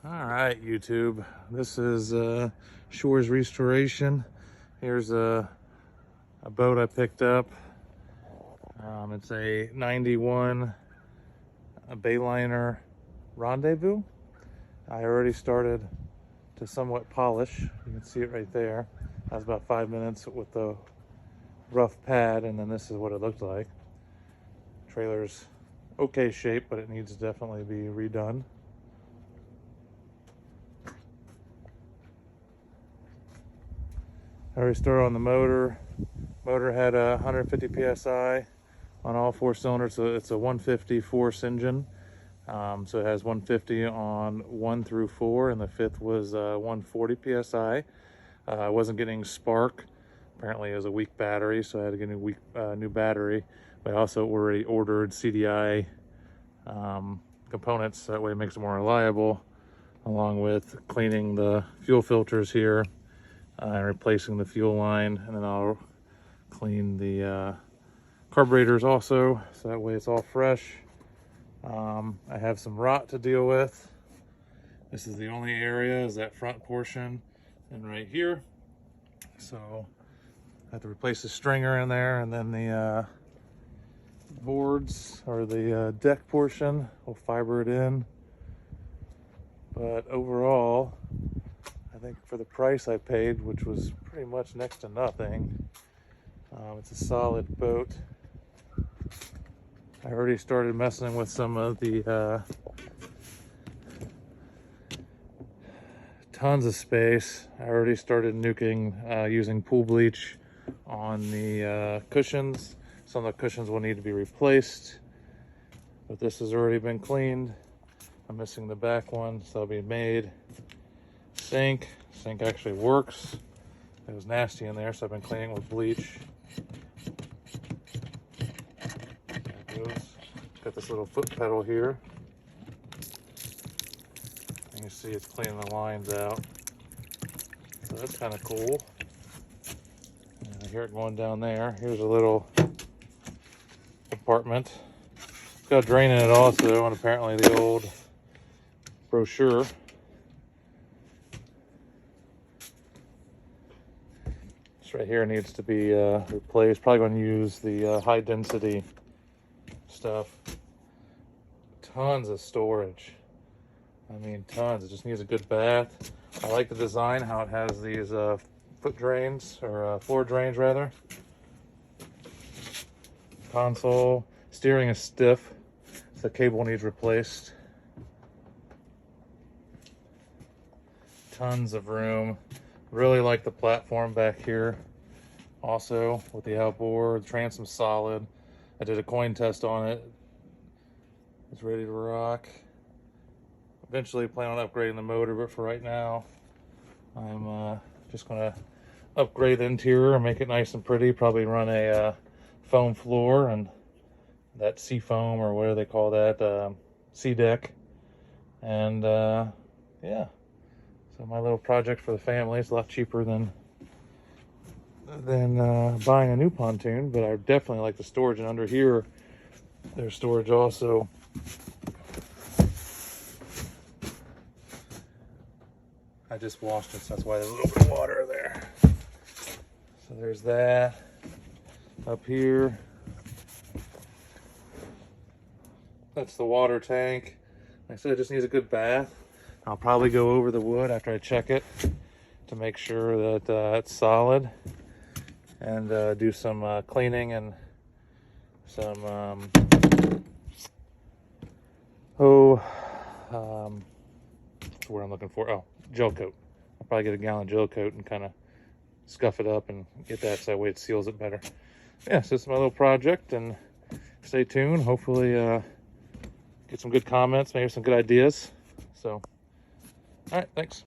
All right, YouTube. This is Shores Restoration. Here's a boat I picked up. It's a 91 Bayliner Rendezvous. I already started to somewhat polish. You can see it right there. That was about 5 minutes with the rough pad, and then this is what it looked like. Trailer's okay shape, but it needs to definitely be redone. I already started on the motor. Motor had 150 psi on all 4 cylinders, so it's a 150 force engine. So it has 150 on 1 through 4, and the 5th was 140 psi. I wasn't getting spark. Apparently it was a weak battery, so I had to get a new battery. But I also already ordered CDI components, so that way it makes it more reliable, along with cleaning the fuel filters here and replacing the fuel line. And then I'll clean the carburetors also, so that way it's all fresh. I have some rot to deal with. This is the only area, is that front portion and right here. So I have to replace the stringer in there, and then the boards or the deck portion, we'll fiber it in. But overall, I think for the price I paid, which was pretty much next to nothing, it's a solid boat. I already started messing with some of the tons of space. I already started nuking using pool bleach on the cushions. Some of the cushions will need to be replaced, but this has already been cleaned. I'm missing the back one, so that'll be made. Sink actually works. It was nasty in there, so I've been cleaning with bleach. There it goes. Got this little foot pedal here. And you see it's cleaning the lines out. So that's kind of cool. And I hear it going down there. Here's a little compartment. It's got a drain in it also, and apparently the old brochure. This right here needs to be replaced. Probably going to use the high density stuff. Tons of storage. I mean, tons. It just needs a good bath. I like the design, how it has these foot drains, or floor drains rather. Console. Steering is stiff, so the cable needs replaced. Tons of room. Really like the platform back here. Also, with the outboard, the transom's solid. I did a coin test on it. It's ready to rock. Eventually plan on upgrading the motor, but for right now, I'm just gonna upgrade the interior and make it nice and pretty. Probably run a foam floor and that sea foam, or whatever they call that, sea deck. And yeah, so my little project for the family. It's a lot cheaper than buying a new pontoon, but I definitely like the storage. And under here, there's storage also. I just washed it, so that's why there's a little bit of water there. So there's that. Up here, that's the water tank. Like I said, it just needs a good bath. I'll probably go over the wood after I check it to make sure that it's solid, and do some cleaning and some what's the word I'm looking for? Oh, gel coat. I'll probably get a gallon gel coat and kind of scuff it up and get that, so that way it seals it better. Yeah, so it's my little project, and stay tuned. Hopefully get some good comments, maybe some good ideas. So, all right, thanks.